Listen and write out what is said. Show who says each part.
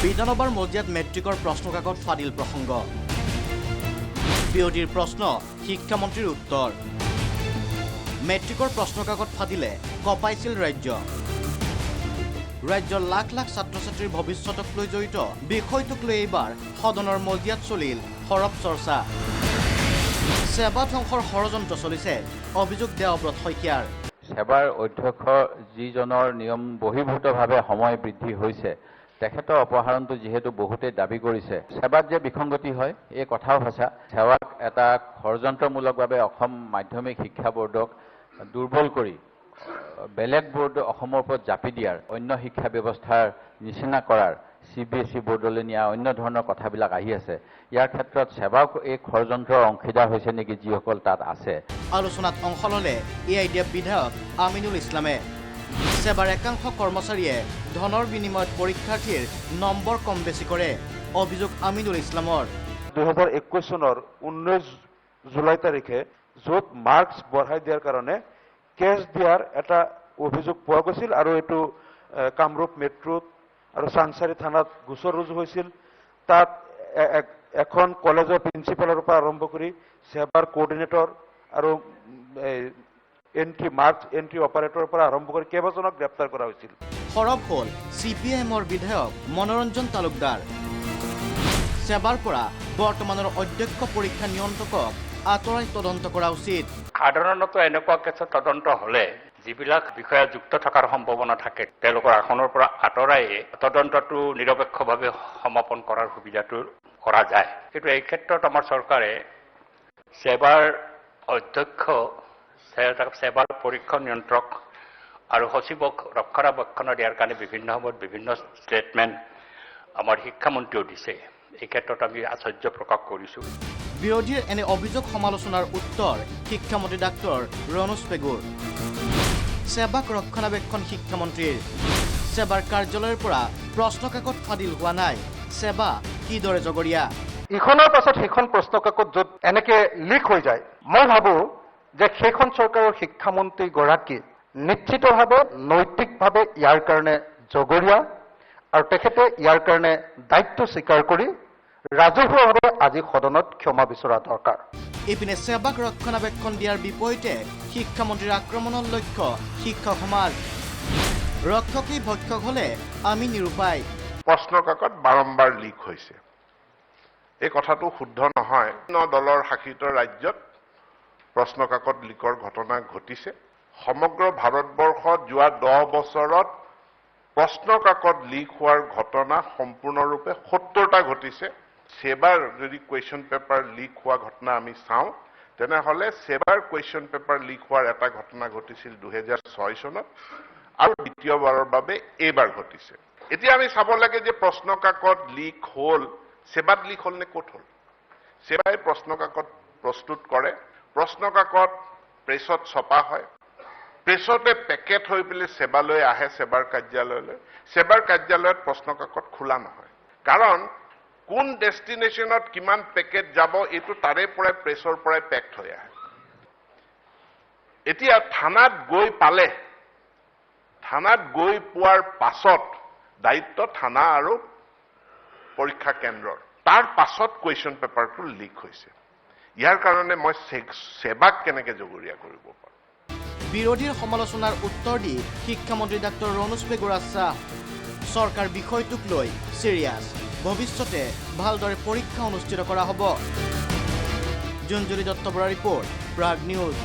Speaker 1: বিধানসভাৰ মজিয়াত মেট্ৰিকৰ প্ৰশ্নকাকত ফাদিল প্ৰসংগ বিৰোধীৰ প্ৰশ্ন শিক্ষামন্ত্ৰীৰ উত্তৰ মেট্ৰিকৰ প্ৰশ্নকাকত ফাদিলে কপাইছিল ৰাজ্যৰ লাখ লাখ ছাত্ৰ ছাত্ৰীৰ ভৱিষ্যতক লৈ জড়িত বিষয়টোক লৈ এইবাৰ সদনৰ মজিয়াত চলিল সৰব চৰ্চা সেৱা ধ্বংসৰ ষড়যন্ত্ৰ চলিছে অভিযোগ দেৱব্ৰত শইকীয়াৰ
Speaker 2: সেৱাৰ অধ্যক্ষ যিজনৰ নিয়ম বহিৰ্ভূতভাৱে সময় বৃদ্ধি হৈছে তেখেতৰ অপসাৰণটো যেহেতু বহুতেই দাবী কৰিছে সেৱাত যে বিসংগতি হয় এই কথাও সঁচা সেৱাক এটা ষড়যন্ত্ৰমূলকভাৱে অসম মাধ্যমিক শিক্ষা বোৰ্ডক দুৰ্বল কৰি বেলেগ বোৰ্ড অসমৰ ওপৰত জাপি দিয়াৰ অন্য শিক্ষা ব্যৱস্থাৰ নিচিনা কৰাৰ CBSE বোৰ্ডলৈ নিয়া অন্য ধৰণৰ কথাবিলাক আহি আছে ইয়াৰ ক্ষেত্ৰত সেৱাক এই ষড়যন্ত্ৰৰ অংশীদাৰ হৈছে নেকি যিসকল তাত আছে
Speaker 1: আলোচনাত অংশ ল'লে AIDF বিধায়ক আমিনুল ইছলামে সেৱাৰ একাংশ কৰ্মচাৰীয়ে ধনৰ বিনিময়ত পৰীক্ষাৰ্থীৰ নম্বৰ কম বেছি কৰে অভিযোগ আমিনুল ইছলামৰ
Speaker 3: 2021 চনৰ 19 জুলাই তাৰিখে য'ত মাৰ্কছ বঢ়াই দিয়াৰ কাৰণে কেছ দিয়াৰ এটা অভিযোগ পোৱা গৈছিল আৰু এইটো কামৰূপ মেট্ৰোত আৰু চানচাৰী থানাত গোচৰ ৰুজু হৈছিল তাত এখন কলেজৰ প্ৰিন্সিপালৰ পৰা আৰম্ভ কৰি সেৱাৰ কোঅৰ্ডিনেটৰ আৰু এন্ট্ৰি অপাৰেটৰৰ পৰা আৰম্ভ কৰি কেইবাজনক গ্ৰেপ্তাৰ কৰা হৈছিল
Speaker 1: সৰব হ'ল CPIMৰ বিধায়ক মনোৰঞ্জন তালুকদাৰ সেৱাৰ পৰা বৰ্তমানৰ অধ্যক্ষ পৰীক্ষা নিয়ন্ত্ৰকক আঁতৰাই তদন্ত কৰা উচিত
Speaker 4: সাধাৰণতে এনেকুৱা কেছত তদন্ত হলে যিবিলাক বিষয়া যুক্ত থকাৰ সম্ভাৱনা থাকে তেওঁলোকৰ আসনৰ পৰা আঁতৰাই তদন্তটো নিৰপেক্ষভাৱে সমাপন কৰাৰ সুবিধাটো কৰা যায় কিন্তু এই ক্ষেত্ৰত আমাৰ চৰকাৰে সেৱাৰ অধ্যক্ষ সেৱাৰ পৰীক্ষা নিয়ন্ত্ৰক আৰু সচিবক ৰক্ষণাবেক্ষণ দিয়াৰ কাৰণে বিভিন্ন সময়ত বিভিন্ন ষ্টেটমেণ্ট আমাৰ শিক্ষামন্ত্ৰীও দিছে এই ক্ষেত্ৰত আমি আশ্চৰ্য প্ৰকাশ কৰিছোঁ
Speaker 1: বিৰোধীৰ এনে অভিযোগ সমালোচনাৰ উত্তৰ শিক্ষামন্ত্ৰী ডাক্তৰ ৰণোজ পেগুৰ সেৱাক ৰক্ষণাবেক্ষণ শিক্ষামন্ত্ৰীৰ সেৱাৰ কাৰ্যালয়ৰ পৰা প্ৰশ্নকাকত ফাদিল হোৱা নাই সেৱা কিদৰে জগৰীয়া
Speaker 5: ইখনৰ পাছত সিখন প্ৰশ্নকাকত য'ত এনেকে লিক হৈ যায় মই ভাবো যে সেইখন চৰকাৰৰ শিক্ষামন্ত্ৰী গৰাকী নিশ্চিতভাৱে নৈতিকভাৱে ইয়াৰ কাৰণে জগৰীয়া আৰু তেখেতে ইয়াৰ কাৰণে দায়িত্ব স্বীকাৰ কৰি ৰাজহুৱাভাৱে আজি সদনত ক্ষমা বিচৰা দৰকাৰ
Speaker 1: ইপিনে সেৱাক ৰক্ষণাবেক্ষণ দিয়াৰ বিপৰীতে শিক্ষামন্ত্ৰীৰ আক্ৰমণৰ লক্ষ্য শিক্ষক সমাজ ৰক্ষকেই ভক্ষক হলে আমি নিৰুপায়
Speaker 6: প্ৰশ্নকাকত বাৰম্বাৰ লিক হৈছে এই কথাটো শুদ্ধ নহয় দলৰ শাসিত ৰাজ্যত প্ৰশ্নকাকত লিকৰ ঘটনা ঘটিছে সমগ্ৰ ভাৰতবৰ্ষত যোৱা 10 বছৰত প্ৰশ্নকাকত লিক হোৱাৰ ঘটনা সম্পূৰ্ণৰূপে 70টা ঘটিছে সেৱাৰ যদি কুৱেশ্যন পেপাৰ লিক হোৱা ঘটনা আমি চাওঁ তেনেহলে সেৱাৰ কুৱেশ্যন পেপাৰ লিক হোৱাৰ এটা ঘটনা ঘটিছিল 2006 চনত আৰু দ্বিতীয়বাৰৰ বাবে এইবাৰ ঘটিছে এতিয়া আমি চাব লাগে যে প্ৰশ্নকাকত লিক হ'ল সেৱাত লিক হ'ল নে ক'ত হ'ল সেৱাই প্ৰশ্নকাকত প্ৰস্তুত কৰে প্ৰশ্নকাকত প্ৰেছত ছপা হয় প্ৰেছতে পেকেট হৈ পেলাই সেৱালৈ আহে সেৱাৰ কাৰ্যালয়লৈ সেৱাৰ কাৰ্যালয়ত প্ৰশ্নকাকত খোলা নহয় কাৰণ কোন ডেষ্টিনেশ্যনত কিমান পেকেট যাব এইটো তাৰে পৰাই প্ৰেছৰ পৰাই পেক্ট হৈ আহে এতিয়া থানাত গৈ পালে থানাত গৈ পোৱাৰ পাছত দায়িত্ব থানা আৰু পৰীক্ষা কেন্দ্ৰৰ তাৰ পাছত কুৱেশ্যন পেপাৰটো লিক হৈছে ইয়াৰ কাৰণে মই সেৱাক কেনেকৈ জগৰীয়া কৰিব পাৰোঁ
Speaker 1: বিৰোধীৰ সমালোচনাৰ উত্তৰ দি শিক্ষামন্ত্ৰী ডাক্তৰ ৰণোজ পেগুৰ আশ্বাস চৰকাৰ বিষয়টোক লৈ চিৰিয়াছ ভৱিষ্যতে ভালদৰে পৰীক্ষা অনুষ্ঠিত কৰা হ'ব জুঞ্জুলি দত্ত বৰা ৰিপৰ্ট প্ৰাগ নিউজ